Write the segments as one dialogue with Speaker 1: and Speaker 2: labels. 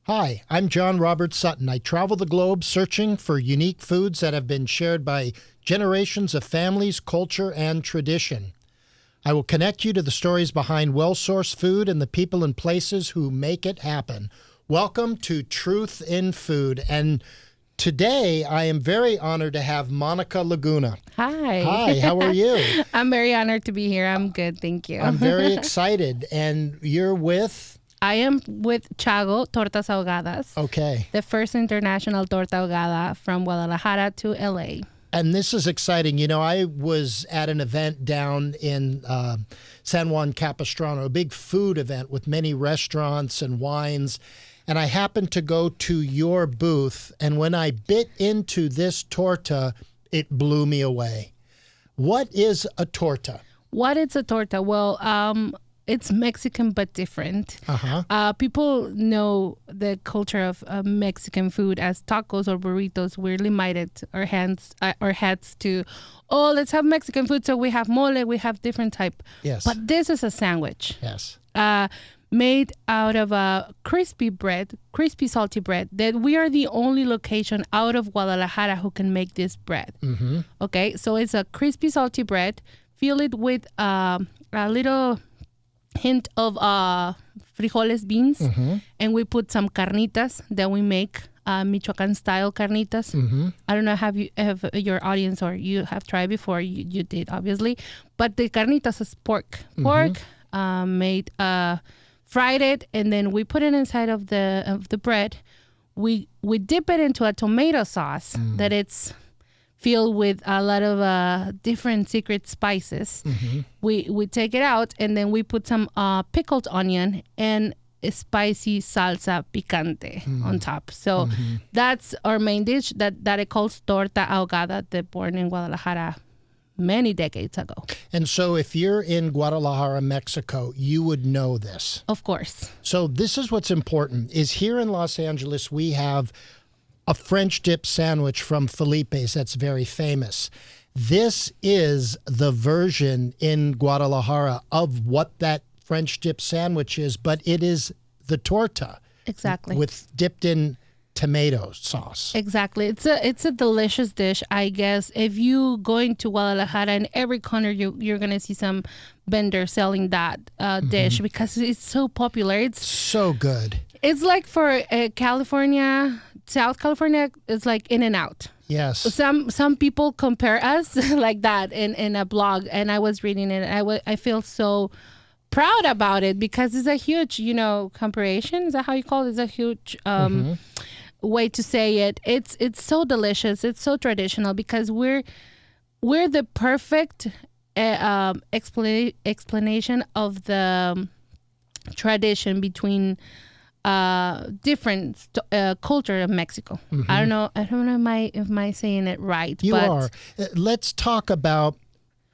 Speaker 1: Hi, I'm John Robert Sutton. I travel the globe searching for unique foods that have been shared by generations of families, culture, and tradition. I will connect you to the stories behind well-sourced food and the people and places who make it happen. Welcome to Truth in Food. And today I am very honored to have Monica Laguna.
Speaker 2: Hi.
Speaker 1: Hi, how are you?
Speaker 2: I'm very honored to be here. I'm good, thank you.
Speaker 1: I'm very excited. And you're with?
Speaker 2: I am with Chago Tortas Ahogadas.
Speaker 1: Okay.
Speaker 2: The first international torta ahogada from Guadalajara to LA.
Speaker 1: And this is exciting. You know, I was at an event down in San Juan Capistrano, a big food event with many restaurants and wines. And I happened to go to your booth. And when I bit into this torta, it blew me away. What is a torta?
Speaker 2: What is a torta? Well, it's Mexican but different. People know the culture of Mexican food as tacos or burritos. We limited our heads to, let's have Mexican food. So we have mole, we have different type.
Speaker 1: Yes.
Speaker 2: But this is a sandwich.
Speaker 1: Yes.
Speaker 2: Made out of a crispy salty bread. That we are the only location out of Guadalajara who can make this bread. Mm-hmm. Okay, so it's a crispy salty bread. Fill it with a little hint of frijoles beans, and we put some carnitas that we make, Michoacan style carnitas. I don't know have your audience or you have tried before. You did obviously, but the carnitas is pork made, fried it, and then we put it inside of the bread. We dip it into a tomato sauce that it's filled with a lot of different secret spices. We take it out, and then we put some pickled onion and a spicy salsa picante on top. So that's our main dish that it calls torta ahogada, that born in Guadalajara many decades ago.
Speaker 1: And so if you're in Guadalajara, Mexico, you would know this.
Speaker 2: Of course.
Speaker 1: So this is what's important, is here in Los Angeles, we have a French dip sandwich from Felipe's that's very famous. This is the version in Guadalajara of what that French dip sandwich is, but it is the torta.
Speaker 2: Exactly.
Speaker 1: With dipped in tomato sauce.
Speaker 2: Exactly. It's a delicious dish. I guess if you going to Guadalajara, in every corner you're gonna see some vendor selling that dish because it's so popular. It's
Speaker 1: so good.
Speaker 2: It's like for California, South California, it's like In and Out.
Speaker 1: Yes.
Speaker 2: Some people compare us like that in a blog, and I was reading it. I feel so proud about it because it's a huge, comparison. Is that how you call it? It's a huge way to say it. It's so delicious. It's so traditional because we're the perfect explanation of the tradition between different culture of Mexico. I don't know if I saying it right.
Speaker 1: You are. Let's talk about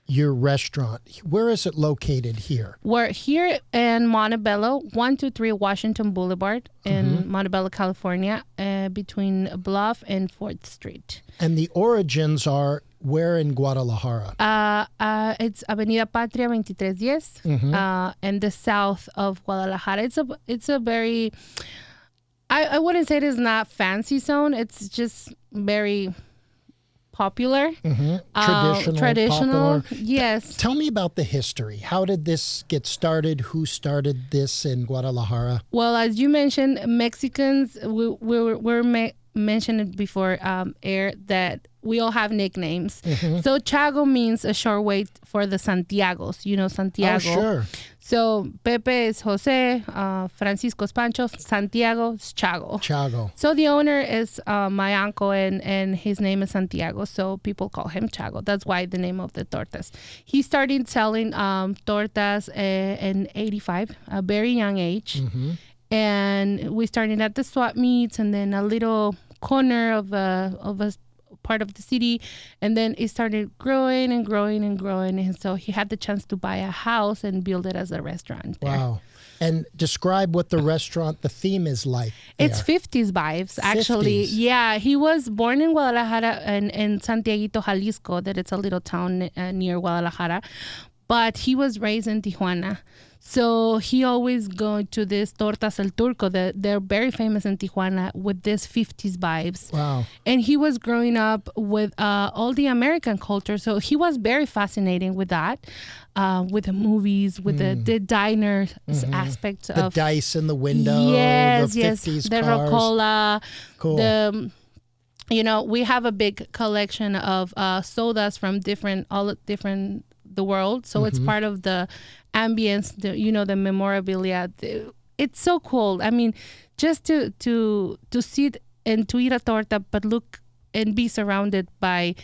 Speaker 1: your restaurant. Where is it located here?
Speaker 2: We're here in Montebello, 123 Washington Boulevard in Montebello, California, between Bluff and 4th Street. And
Speaker 1: the origins are where in Guadalajara?
Speaker 2: It's Avenida Patria 2310, and the south of Guadalajara. It's a very, I wouldn't say it is not fancy zone. It's just very popular. Traditional.
Speaker 1: Popular.
Speaker 2: Yes.
Speaker 1: Tell me about the history. How did this get started? Who started this in Guadalajara?
Speaker 2: Well, as you mentioned, Mexicans, we're mentioned before air that we all have nicknames. So Chago means a short way for the Santiagos. You know Santiago.
Speaker 1: Oh, sure.
Speaker 2: So Pepe is Jose, Francisco is Pancho, Santiago is Chago.
Speaker 1: Chago.
Speaker 2: So the owner is my uncle, and his name is Santiago. So people call him Chago. That's why the name of the tortas. He started selling tortas in 85, a very young age. And we started at the swap meets and then a little corner of a part of the city, and then it started growing and growing and growing, and so he had the chance to buy a house and build it as a restaurant there.
Speaker 1: Wow. And describe what the restaurant, the theme is like there.
Speaker 2: It's 50s vibes, actually.
Speaker 1: 50s.
Speaker 2: Yeah, he was born in Guadalajara in Santiaguito, Jalisco, that it's a little town near Guadalajara. but he was raised in Tijuana. So he always go to this Tortas El Turco. They're very famous in Tijuana with this 50s vibes.
Speaker 1: Wow.
Speaker 2: And he was growing up with all the American culture. So he was very fascinating with that, with the movies, with the diner aspects
Speaker 1: the
Speaker 2: of...
Speaker 1: dice in the window,
Speaker 2: yes,
Speaker 1: the 50s
Speaker 2: the
Speaker 1: cars.
Speaker 2: Rocola.
Speaker 1: Cool.
Speaker 2: We have a big collection of sodas from the world. So it's part of the ambience, the memorabilia. It's so cool. I mean, just to sit and to eat a torta, but look and be surrounded by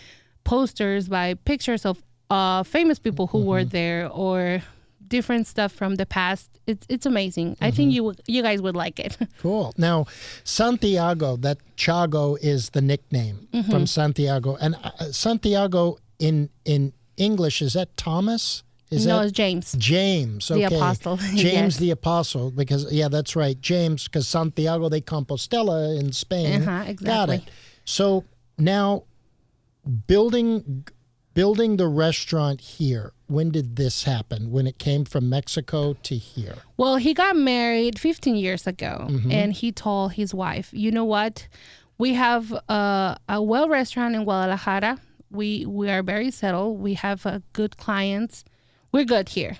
Speaker 2: posters, by pictures of famous people who were there, or different stuff from the past. It's amazing. I think you guys would like it.
Speaker 1: Cool. Now, Santiago, that Chago is the nickname from Santiago. And Santiago in English, is that Thomas?
Speaker 2: It's James.
Speaker 1: James, okay.
Speaker 2: The apostle.
Speaker 1: James
Speaker 2: Yes.
Speaker 1: the apostle, because, that's right. James, because Santiago de Compostela in Spain.
Speaker 2: Exactly.
Speaker 1: Got it. So now, building the restaurant here, when did this happen? When it came from Mexico to here?
Speaker 2: Well, he got married 15 years ago, and he told his wife, you know what? We have a well restaurant in Guadalajara. We are very settled. We have good clients. We're good here.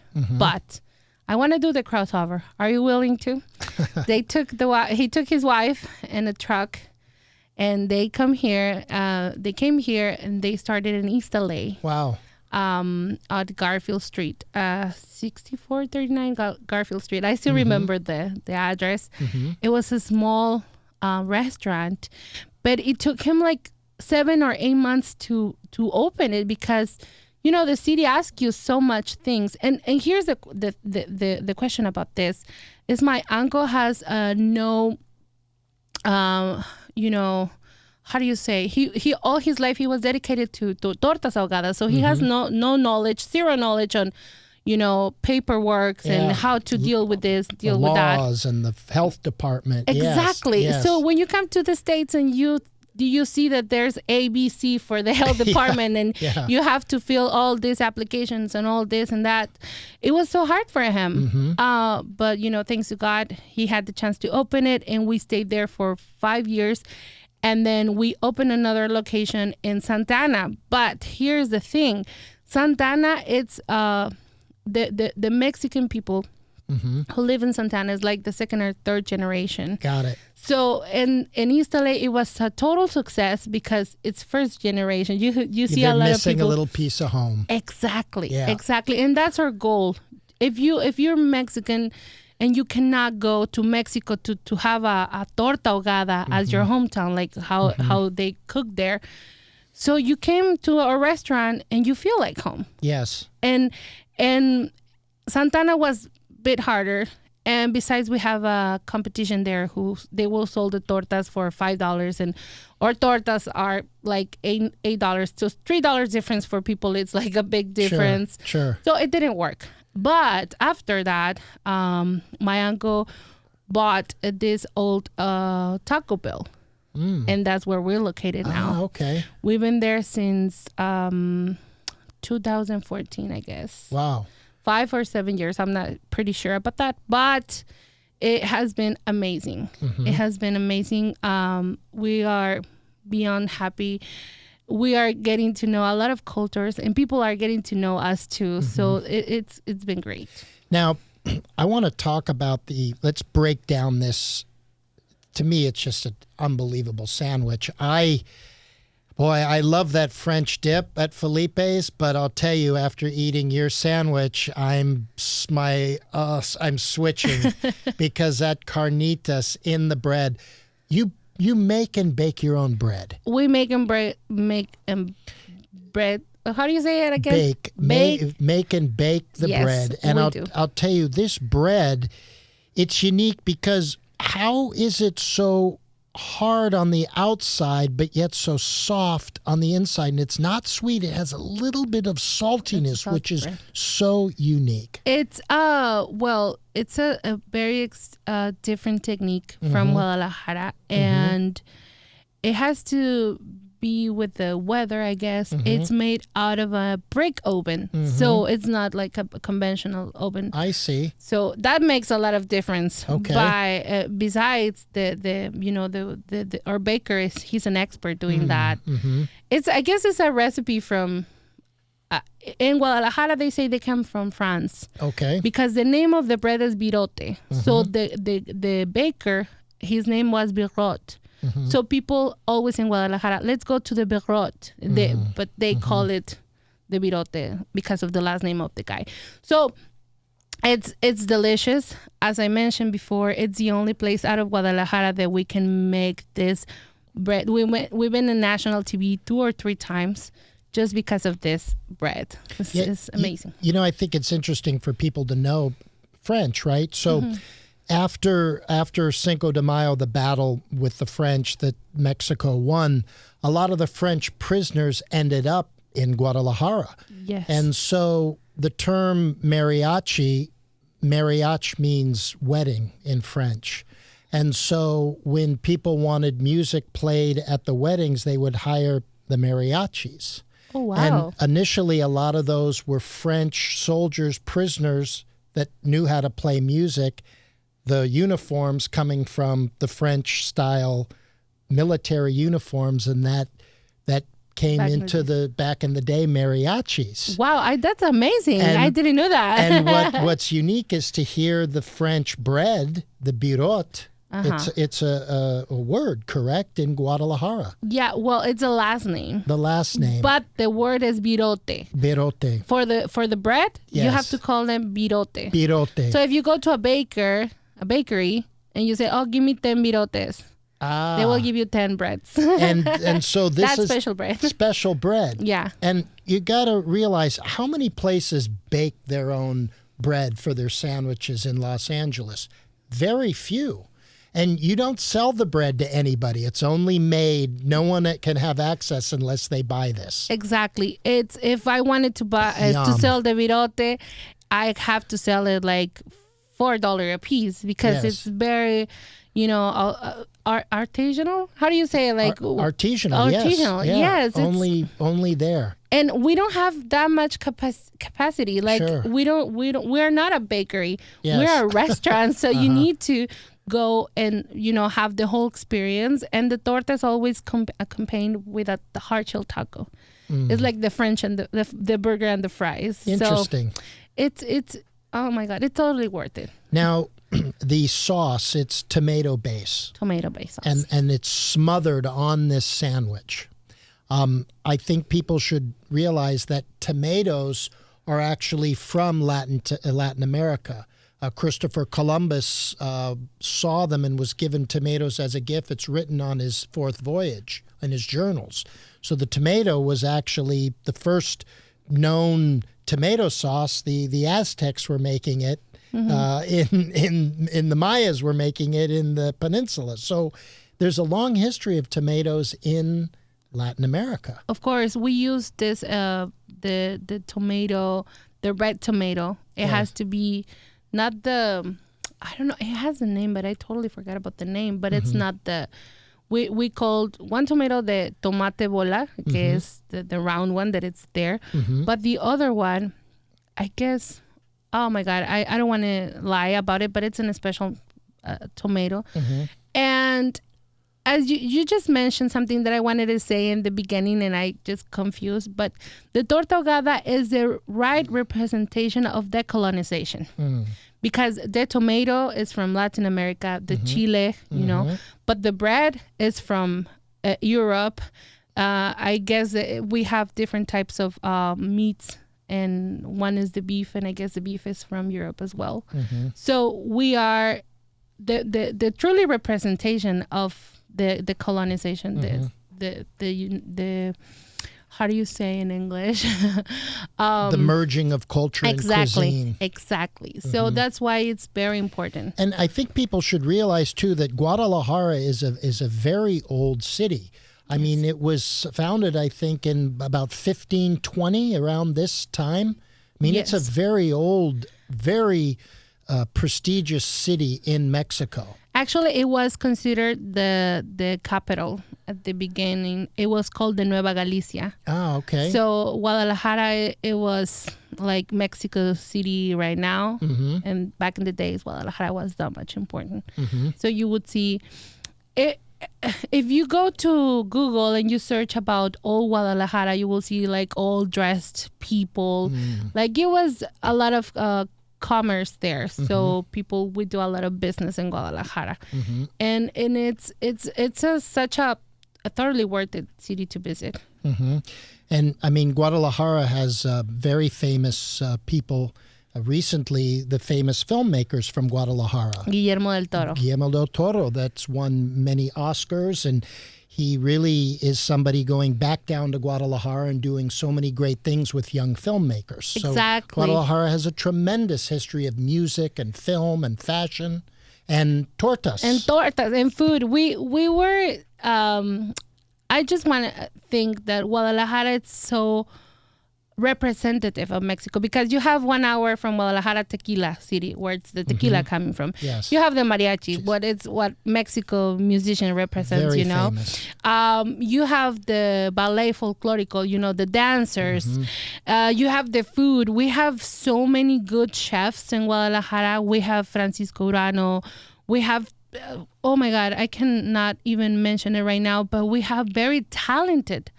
Speaker 2: But I want to do the crossover. Are you willing to? He took his wife in a truck, and they came here and they started in East LA.
Speaker 1: Wow.
Speaker 2: At Garfield Street, 6439 Garfield Street. I still remember the address. It was a small restaurant, but it took him like 7 or 8 months to open it, because the city asks you so much things. And here's the question about this is, my uncle has no how do you say, he all his life he was dedicated to Tortas Ahogadas, so he has no knowledge, zero knowledge on paperwork and how to deal with this,
Speaker 1: the
Speaker 2: with that,
Speaker 1: laws and the health department.
Speaker 2: exactly.
Speaker 1: Yes.
Speaker 2: So when you come to the States and you see that there's ABC for the health department, and you have to fill all these applications and all this and that, it was so hard for him. But thanks to God, he had the chance to open it, and we stayed there for 5 years. And then we opened another location in Santana. But here's the thing. Santana, it's the Mexican people who live in Santana is like the second or third generation.
Speaker 1: Got it.
Speaker 2: So in East LA, it was a total success because it's first generation. You see a lot of people
Speaker 1: missing a little piece of home.
Speaker 2: Exactly. Exactly. And that's our goal. If you're Mexican and you cannot go to Mexico to have a torta ahogada as your hometown, like how they cook there. So you came to a restaurant and you feel like home.
Speaker 1: Yes.
Speaker 2: And Santana was a bit harder. And besides, we have a competition there who they will sell the tortas for $5, and our tortas are like $8. So $3 difference for people. It's like a big difference.
Speaker 1: Sure.
Speaker 2: So it didn't work. But after that, my uncle bought this old Taco Bell. And that's where we're located now.
Speaker 1: Oh, okay.
Speaker 2: We've been there since 2014, I guess.
Speaker 1: Wow.
Speaker 2: 5 or 7 years. I'm not pretty sure about that. But it has been amazing. It has been amazing. We are beyond happy. We are getting to know a lot of cultures, and people are getting to know us too. So it's been great. Now,
Speaker 1: I want to talk about let's break down this. To me, it's just an unbelievable sandwich. I love that French dip at Felipe's, but I'll tell you, after eating your sandwich, I'm switching because that carnitas in the bread. You make and bake your own bread.
Speaker 2: We make and bread. How do you say it again?
Speaker 1: Make and bake the bread. And I'll tell you, this bread, it's unique because how is it so hard on the outside, but yet so soft on the inside? And it's not sweet. It has a little bit of saltiness, which is so unique.
Speaker 2: It's it's a very different technique from Guadalajara, and it has to be with the weather, I guess. It's made out of a brick oven, so it's not like a conventional oven.
Speaker 1: I see.
Speaker 2: So that makes a lot of difference.
Speaker 1: Okay.
Speaker 2: By besides our baker he's an expert doing that. I guess it's a recipe from. In Guadalajara, they say they come from France.
Speaker 1: Okay.
Speaker 2: Because the name of the bread is birote. So the baker, his name was Birot. So people always in Guadalajara, let's go to the Birot. But they call it the birote because of the last name of the guy. So it's delicious. As I mentioned before, it's the only place out of Guadalajara that we can make this bread. We've been in national TV 2 or 3 times. Just because of this bread. This is amazing.
Speaker 1: I think it's interesting for people to know French, right? So after Cinco de Mayo, the battle with the French that Mexico won, a lot of the French prisoners ended up in Guadalajara.
Speaker 2: Yes.
Speaker 1: And so the term mariachi means wedding in French. And so when people wanted music played at the weddings, they would hire the mariachis.
Speaker 2: Oh, wow.
Speaker 1: And initially, a lot of those were French soldiers, prisoners that knew how to play music, the uniforms coming from the French-style military uniforms, and that came back in the day, mariachis.
Speaker 2: Wow, that's amazing. I didn't know that.
Speaker 1: And what's unique is to hear the French bread, the birote. It's a word, correct, in Guadalajara?
Speaker 2: Yeah, well, it's a last name.
Speaker 1: The last name.
Speaker 2: But the word is birote.
Speaker 1: Birote.
Speaker 2: For the bread,
Speaker 1: yes.
Speaker 2: You have to call them birote.
Speaker 1: Birote.
Speaker 2: So if you go to a bakery, and you say, "Oh, give me 10 birotes," they will give you 10 breads.
Speaker 1: and so this
Speaker 2: That's
Speaker 1: is
Speaker 2: special bread.
Speaker 1: Special bread.
Speaker 2: Yeah.
Speaker 1: And you got to realize how many places bake their own bread for their sandwiches in Los Angeles. Very few. And you don't sell the bread to anybody. It's only made. No one can have access unless they buy this.
Speaker 2: Exactly. It's if I wanted to buy to sell the birote, I have to sell it like $4 a piece because it's very, artisanal. How do you say it? Like
Speaker 1: artisanal.
Speaker 2: Artisanal. Yes.
Speaker 1: Only there.
Speaker 2: And we don't have that much capacity. Like
Speaker 1: sure.
Speaker 2: we're not a bakery.
Speaker 1: Yes.
Speaker 2: We're a restaurant. So you need to go and have the whole experience, and the torta is always accompanied with the hard-shell taco. It's like the French and the burger and the fries.
Speaker 1: Interesting.
Speaker 2: So it's oh my god, it's totally worth it.
Speaker 1: Now the sauce, it's tomato base
Speaker 2: sauce,
Speaker 1: and it's smothered on this sandwich. I think people should realize that tomatoes are actually from Latin America. Christopher Columbus saw them and was given tomatoes as a gift. It's written on his 4th voyage in his journals. So the tomato was actually the first known tomato sauce. The Aztecs were making it. In the Mayas were making it in the peninsula. So there's a long history of tomatoes in Latin America.
Speaker 2: Of course, we use this the tomato, the red tomato. It has to be. Not I don't know, it has a name, but I totally forgot about the name, but it's not we called one tomato the tomate bola, que is the round one that it's there. But the other one, I guess, oh my God, I don't want to lie about it, but it's in a special tomato. And as you just mentioned something that I wanted to say in the beginning and I just confused, but the torta ahogada is the right representation of decolonization. Because the tomato is from Latin America, the Chile, but the bread is from Europe. I guess we have different types of meats, and one is the beef, and I guess the beef is from Europe as well. So we are the truly representation of the colonization, the how do you say in English?
Speaker 1: The merging of culture and cuisine.
Speaker 2: Exactly. So that's why it's very important.
Speaker 1: And I think people should realize, too, that Guadalajara is a very old city. I mean, it was founded, I think, in about 1520, around this time. I mean, it's a very old, very prestigious city in Mexico.
Speaker 2: Actually, it was considered the capital at the beginning. It was called the Nueva Galicia.
Speaker 1: Oh, okay.
Speaker 2: So Guadalajara, it was like Mexico City right now. And back in the days, Guadalajara was that much important. So you would see it. If you go to Google and you search about old Guadalajara, you will see like all dressed people. Like it was a lot of commerce there, so people would do a lot of business in Guadalajara, and it's such a thoroughly worth it city to visit.
Speaker 1: And I mean, Guadalajara has very famous people. Recently, the famous filmmakers from Guadalajara.
Speaker 2: Guillermo del Toro.
Speaker 1: That's won many Oscars, and he really is somebody going back down to Guadalajara and doing so many great things with young filmmakers.
Speaker 2: Exactly.
Speaker 1: So Guadalajara has a tremendous history of music and film and fashion and tortas.
Speaker 2: And food. We were, I just want to think that Guadalajara is so representative of Mexico, because you have 1 hour from Guadalajara, Tequila City, where it's the tequila coming from.
Speaker 1: Yes.
Speaker 2: You have the mariachi, what Mexico musician represents,
Speaker 1: Very
Speaker 2: you know.
Speaker 1: famous.
Speaker 2: You have the ballet folklorico, you know, the dancers. You have the food. We have so many good chefs in Guadalajara. We have Francisco Urano. We have oh my God, I cannot even mention it right now, but we have very talented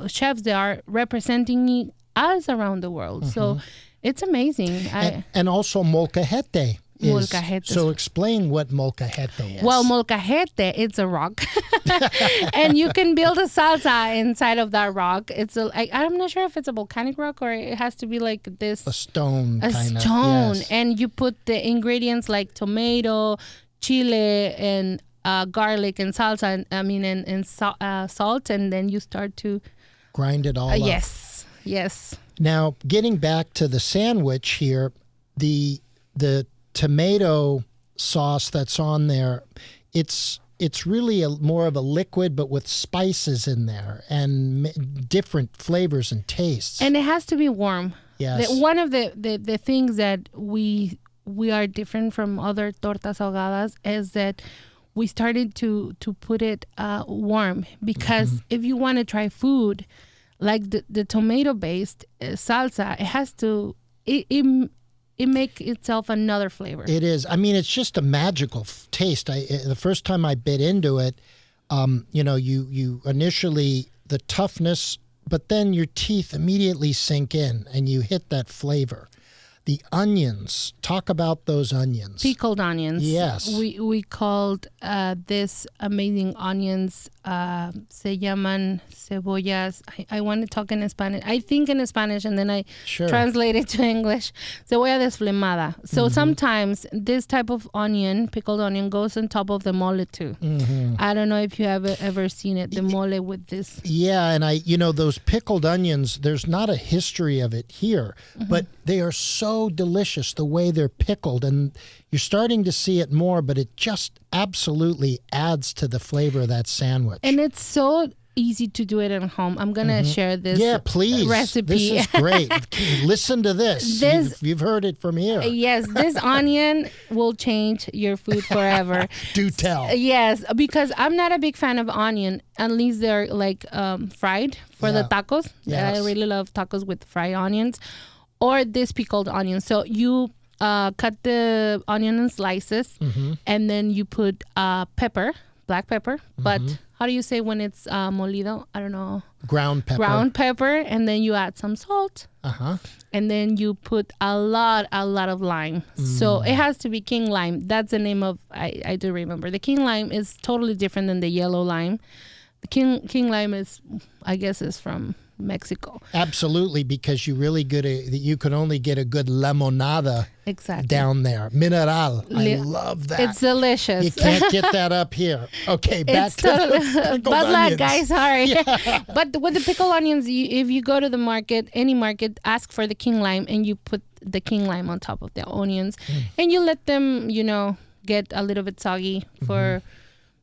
Speaker 2: chefs that are representing us around the world. So it's amazing.
Speaker 1: And also molcajete.
Speaker 2: Molcajete.
Speaker 1: So explain what molcajete is.
Speaker 2: Well, molcajete, it's a rock. And you can build a salsa inside of that rock. I'm not sure if it's a volcanic rock or it has to be like this.
Speaker 1: A stone.
Speaker 2: A
Speaker 1: kind
Speaker 2: stone.
Speaker 1: Of, yes.
Speaker 2: And you put the ingredients like tomato, chile, and garlic and salsa, and salt, and then you start to
Speaker 1: grind it all up.
Speaker 2: Yes.
Speaker 1: Now, getting back to the sandwich here, the tomato sauce that's on there, it's really more of a liquid, but with spices in there and different flavors and tastes.
Speaker 2: And it has to be warm.
Speaker 1: Yes.
Speaker 2: One of the things that we are different from other tortas ahogadas is that we started to put it warm, because if you want to try food like the tomato-based salsa, it has to it make itself another flavor.
Speaker 1: It is. I mean, it's just a magical taste. The first time I bit into it, you initially the toughness, but then your teeth immediately sink in and you hit that flavor. The onions, talk about those onions.
Speaker 2: Pickled onions.
Speaker 1: Yes.
Speaker 2: We called this amazing onions, se llaman cebollas. I want to talk in Spanish. I think in Spanish, and then I translate it to English. Cebolla desflemada. So sometimes this type of onion, pickled onion, goes on top of the mole too. I don't know if you have ever seen it, the mole with this.
Speaker 1: Yeah, and those pickled onions, there's not a history of it here, but they are so delicious the way they're pickled, and you're starting to see it more, but it just absolutely adds to the flavor of that sandwich.
Speaker 2: And it's so easy to do it at home. I'm gonna share this recipe.
Speaker 1: This is great. Listen to this. You've heard it from here.
Speaker 2: Yes, this onion will change your food forever.
Speaker 1: Do tell.
Speaker 2: Yes, because I'm not a big fan of onion unless they're like fried for the tacos.
Speaker 1: Yes.
Speaker 2: I really love tacos with fried onions, or this pickled onion. So you cut the onion in slices, and then you put pepper, black pepper, but how do you say when it's molido? I don't know.
Speaker 1: Ground pepper.
Speaker 2: Ground pepper, and then you add some salt. And then you put a lot of lime. So it has to be king lime. That's the name of, I do remember. The king lime is totally different than the yellow lime. The king lime is, I guess, is from Mexico.
Speaker 1: Absolutely, because you could only get a good limonada down there. Mineral. I love that.
Speaker 2: It's delicious.
Speaker 1: You can't get that up here. Okay, back to the pickled
Speaker 2: Bad luck,
Speaker 1: onions.
Speaker 2: guys. Sorry. Yeah. But with the pickled onions, if you go to the market, any market, ask for the king lime, and you put the king lime on top of the onions, and you let them, get a little bit soggy for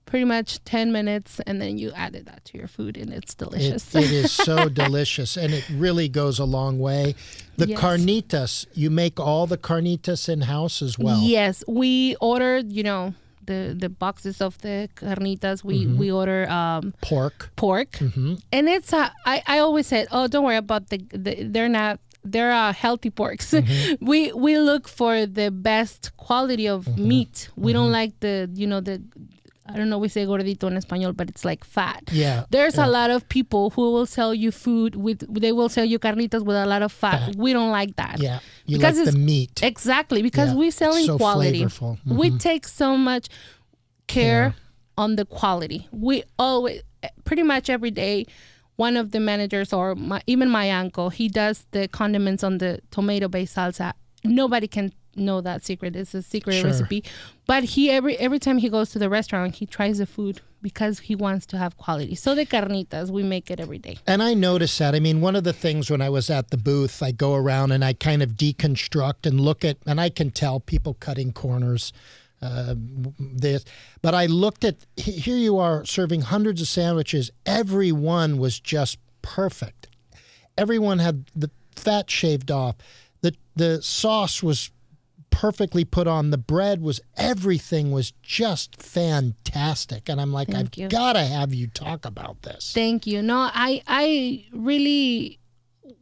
Speaker 2: pretty much 10 minutes, and then you added that to your food, and it's delicious.
Speaker 1: It is so delicious, and it really goes a long way. The carnitas, you make all the carnitas in-house as well?
Speaker 2: Yes. We ordered, the boxes of the carnitas. We order
Speaker 1: pork.
Speaker 2: And it's I always said, oh, don't worry about they're healthy porks. We look for the best quality of meat. We don't like the I don't know, we say gordito in Espanol, but it's like fat.
Speaker 1: Yeah.
Speaker 2: There's a lot of people who will sell you food they will sell you carnitas with a lot of fat. We don't like that.
Speaker 1: Yeah. You like the meat.
Speaker 2: Exactly. Because we sell in
Speaker 1: so
Speaker 2: quality.
Speaker 1: Flavorful.
Speaker 2: We take so much care on the quality. We always, pretty much every day, one of the managers or even my uncle, he does the condiments on the tomato-based salsa. Nobody can know that secret. It's a secret recipe. But he every time he goes to the restaurant, he tries the food because he wants to have quality. So the carnitas, we make it every day.
Speaker 1: And I noticed that. I mean, one of the things when I was at the booth, I go around and I kind of deconstruct and look at, and I can tell people cutting corners. But I looked at, here you are serving hundreds of sandwiches. Every one was just perfect. Everyone had the fat shaved off. The sauce was perfectly put on. The bread was, everything was just fantastic. And I'm like, I've got to have you talk about this.
Speaker 2: Thank you. No, I really,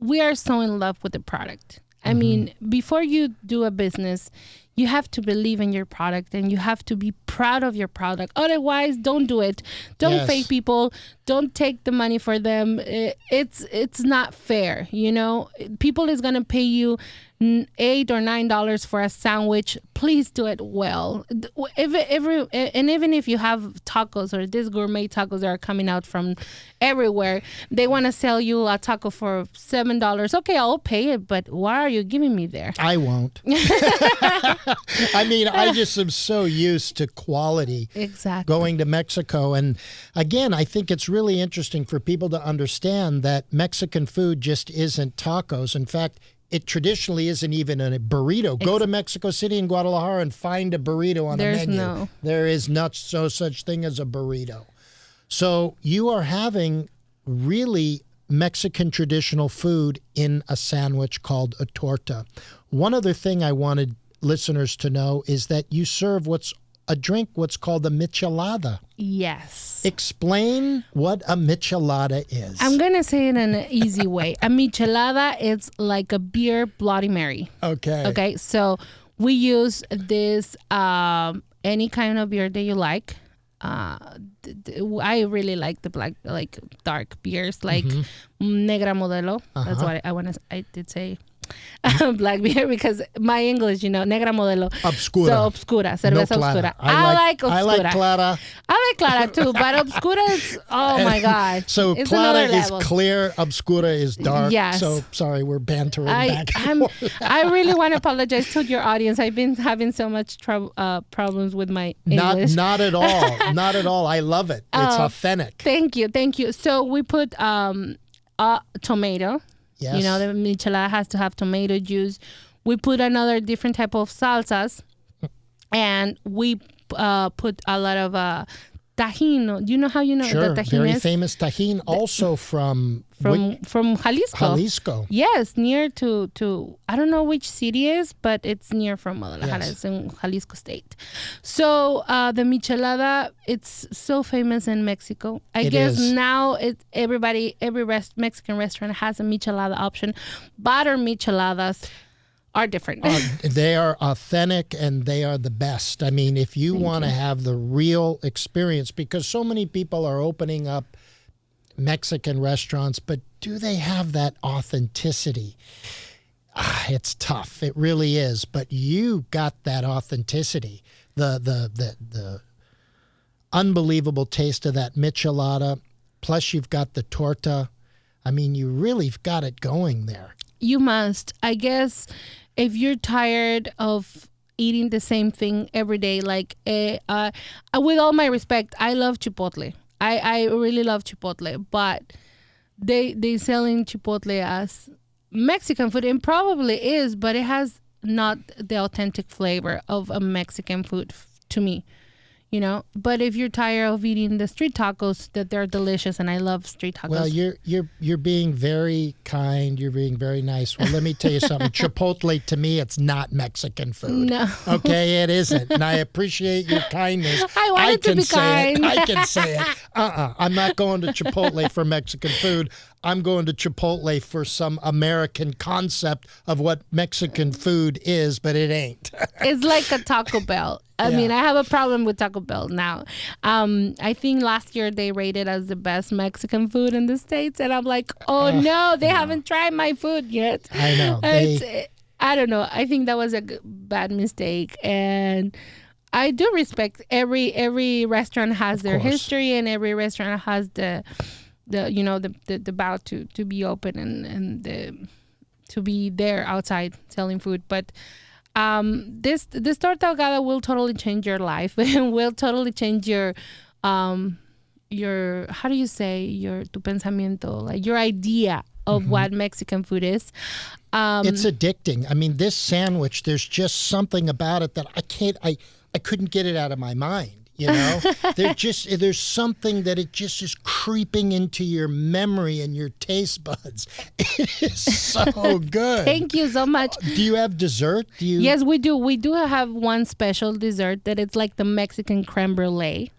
Speaker 2: we are so in love with the product. I mean, before you do a business, you have to believe in your product and you have to be proud of your product. Otherwise, don't do it. Don't fake people. Don't take the money for them. It's not fair. People is going to pay you $8 or $9 for a sandwich. Please do it well. And even if you have tacos or these gourmet tacos that are coming out from everywhere, they want to sell you a taco for $7. Okay, I'll pay it, but why are you giving me there?
Speaker 1: I won't. I mean, I just am so used to quality.
Speaker 2: Exactly.
Speaker 1: Going to Mexico. And again, I think it's really interesting for people to understand that Mexican food just isn't tacos. In fact, it traditionally isn't even a burrito. Go to Mexico City and Guadalajara and find a burrito on the menu. There is not such thing as a burrito. So you are having really Mexican traditional food in a sandwich called a torta. One other thing I wanted listeners to know is that you serve what's called a michelada.
Speaker 2: Yes.
Speaker 1: Explain what a michelada is.
Speaker 2: I'm going to say it in an easy way. A michelada is like a beer Bloody Mary. Okay. So we use this, any kind of beer that you like. I really like the dark beers, like Negra Modelo. That's what I did say. Black beer, because my English, Negra Modelo.
Speaker 1: Obscura.
Speaker 2: So obscura, cerveza obscura. I like obscura.
Speaker 1: I like clara.
Speaker 2: I like clara too, but obscura is, oh my God.
Speaker 1: So
Speaker 2: it's
Speaker 1: clara is clear, obscura is dark.
Speaker 2: Yes.
Speaker 1: So sorry, we're bantering back and forth.
Speaker 2: I really want to apologize to your audience. I've been having so much problems with my English.
Speaker 1: Not at all. Not at all. I love it. It's authentic.
Speaker 2: Thank you. So we put tomato.
Speaker 1: Yes.
Speaker 2: The michelada has to have tomato juice. We put another different type of salsas, and we put a lot of tajin. Do you know how the tajin
Speaker 1: very
Speaker 2: is?
Speaker 1: Famous tajin, also from
Speaker 2: Jalisco.
Speaker 1: Jalisco.
Speaker 2: Yes, near to I don't know which city is, but it's near from Guadalajara.
Speaker 1: Yes.
Speaker 2: It's in Jalisco state. So the michelada, it's so famous in Mexico. I guess now every Mexican restaurant has a michelada option, but our micheladas are different.
Speaker 1: They are authentic and they are the best. I mean, if you want to have the real experience, because so many people are opening up Mexican restaurants, but do they have that authenticity? It's tough. It really is. But you got that authenticity. The unbelievable taste of that michelada. Plus you've got the torta. I mean, you really got it going there.
Speaker 2: You must. I guess if you're tired of eating the same thing every day, with all my respect, I love Chipotle. I really love Chipotle, but they selling Chipotle as Mexican food, and probably is, but it has not the authentic flavor of a Mexican food to me. you know. But if you're tired of eating the street tacos, that they're delicious, and I love street tacos.
Speaker 1: Well, you're being very kind. You're being very nice. Well, let me tell you something. Chipotle, to me, it's not Mexican food.
Speaker 2: No.
Speaker 1: Okay, it isn't. And I appreciate your kindness.
Speaker 2: I wanted to be kind.
Speaker 1: I can say it. I'm not going to Chipotle for Mexican food. I'm going to Chipotle for some American concept of what Mexican food is, but it ain't.
Speaker 2: It's like a Taco Bell. I mean, I have a problem with Taco Bell now. I think last year they rated as the best Mexican food in the States, and I'm like, oh no, they haven't tried my food yet.
Speaker 1: I know.
Speaker 2: I don't know. I think that was a bad mistake, and I do respect every restaurant has their history, and every restaurant has the bow to be open and to be there outside selling food. But this torta ahogada will totally change your life and will totally change your how do you say, your tu pensamiento, like your idea of what Mexican food is.
Speaker 1: It's addicting. I mean, this sandwich, there's just something about it that I couldn't get it out of my mind. You know, there's something that it just is creeping into your memory and your taste buds. It is so good.
Speaker 2: Thank you so much.
Speaker 1: Do you have dessert?
Speaker 2: Yes, we do. We do have one special dessert that it's like the Mexican creme brulee.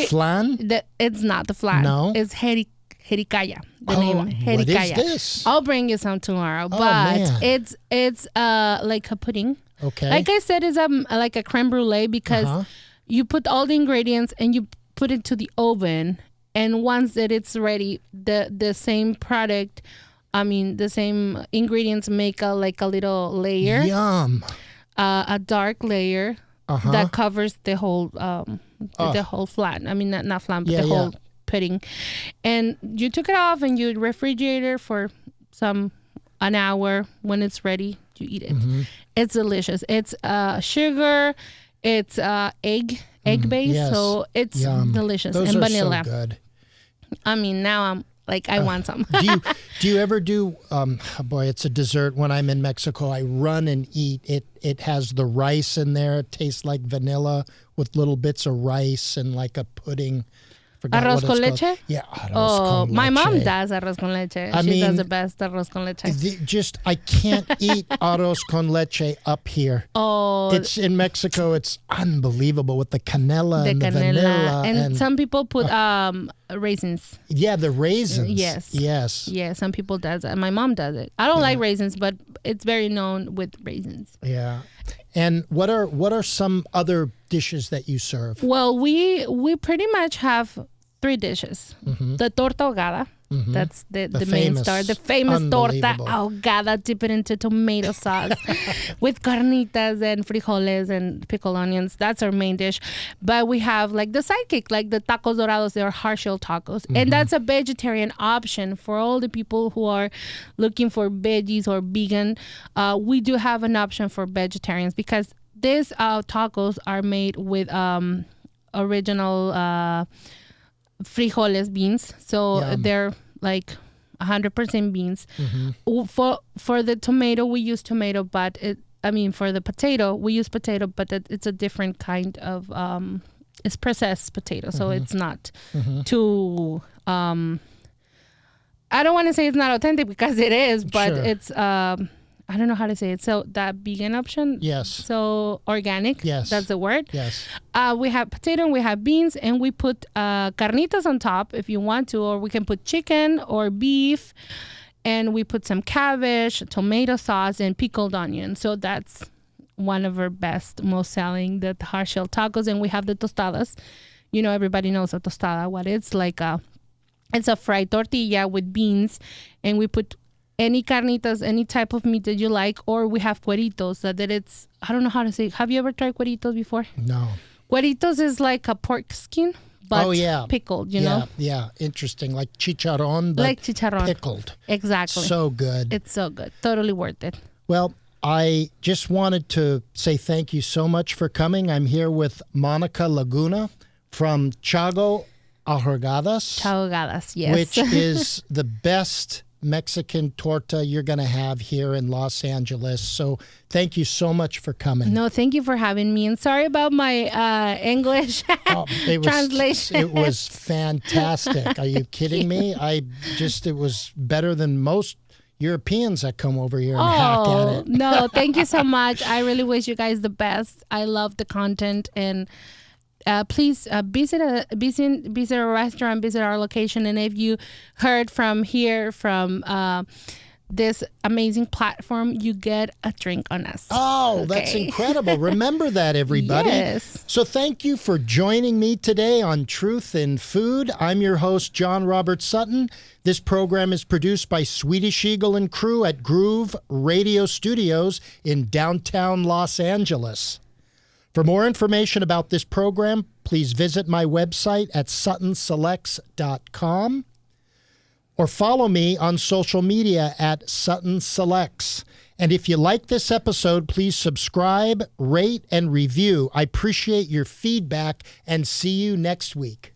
Speaker 1: Flan?
Speaker 2: It's not the flan.
Speaker 1: No.
Speaker 2: It's jericaya. The name jericaya.
Speaker 1: What is this?
Speaker 2: I'll bring you some tomorrow. But
Speaker 1: man.
Speaker 2: it's like a pudding.
Speaker 1: Okay.
Speaker 2: Like I said, it's like a creme brulee because you put all the ingredients and you put it to the oven, and once that it's ready, the same product, the same ingredients make a little layer.
Speaker 1: Yum.
Speaker 2: A dark layer that covers the whole the whole flan. I mean, not flan, but the whole pudding. And you took it off and you refrigerate it for an hour. When it's ready, you eat it. It's delicious. It's sugar. It's egg based, so it's delicious.
Speaker 1: Those
Speaker 2: and
Speaker 1: are
Speaker 2: vanilla.
Speaker 1: So good.
Speaker 2: I mean, now I'm like, I want some.
Speaker 1: do you ever do? Boy, it's a dessert. When I'm in Mexico, I run and eat it. It has the rice in there. It tastes like vanilla with little bits of rice and like a pudding.
Speaker 2: Arroz con leche?
Speaker 1: Yeah, arroz con leche.
Speaker 2: My mom does arroz con leche. She does the best arroz con leche.
Speaker 1: I can't eat arroz con leche up here.
Speaker 2: Oh,
Speaker 1: it's in Mexico. It's unbelievable with the canela and the vanilla.
Speaker 2: And some people put raisins.
Speaker 1: Yeah, the raisins.
Speaker 2: Yes. Yeah, some people does it. My mom does it. I don't like raisins, but it's very known with raisins.
Speaker 1: Yeah. And what are some other dishes that you serve?
Speaker 2: Well, we pretty much have 3 dishes. The torta ahogada, that's the main star. The famous torta ahogada, dip it into tomato sauce with carnitas and frijoles and pickled onions. That's our main dish. But we have like the sidekick, like the tacos dorados. They're hard-shell tacos. And that's a vegetarian option for all the people who are looking for veggies or vegan. We do have an option for vegetarians because these tacos are made with original frijoles beans, so they're like 100% beans. For the tomato, we use tomato, but for the potato, we use potato, but it's a different kind of it's processed potato, so it's not too I don't want to say it's not authentic because it is, but it's I don't know how to say it. So that vegan option.
Speaker 1: Yes.
Speaker 2: So organic.
Speaker 1: Yes.
Speaker 2: That's the word.
Speaker 1: Yes.
Speaker 2: We have potato and we have beans, and we put carnitas on top if you want to, or we can put chicken or beef, and we put some cabbage, tomato sauce, and pickled onion. So that's one of our best, most selling, the hard shell tacos. And we have the tostadas. You know, everybody knows a tostada, what it's like. It's a fried tortilla with beans, and we put any carnitas, any type of meat that you like, or we have cueritos that it's, I don't know how to say. Have you ever tried cueritos before?
Speaker 1: No.
Speaker 2: Cueritos is like a pork skin, but pickled, you know?
Speaker 1: Yeah, interesting. Like chicharrón, but
Speaker 2: like chicharrón.
Speaker 1: Pickled.
Speaker 2: Exactly.
Speaker 1: So good.
Speaker 2: It's so good. Totally worth it.
Speaker 1: Well, I just wanted to say thank you so much for coming. I'm here with Monica Laguna from Chago Ahogadas.
Speaker 2: Ahogadas, yes.
Speaker 1: Which is the best Mexican torta you're going to have here in Los Angeles. So thank you so much for coming.
Speaker 2: No, thank you for having me. And sorry about my English translation.
Speaker 1: It was fantastic. Are you kidding me? It was better than most Europeans that come over here and hack at it.
Speaker 2: No, thank you so much. I really wish you guys the best. I love the content, and please visit a restaurant, visit our location. And if you heard from this amazing platform, you get a drink on us.
Speaker 1: Oh, that's incredible. Remember that, everybody.
Speaker 2: Yes.
Speaker 1: So thank you for joining me today on Truth in Food. I'm your host, John Robert Sutton. This program is produced by Swedish Egil and crew at Groove Radio Studios in downtown Los Angeles. For more information about this program, please visit my website at suttonselects.com. or follow me on social media at Sutton Selects. And if you like this episode, please subscribe, rate, and review. I appreciate your feedback, and see you next week.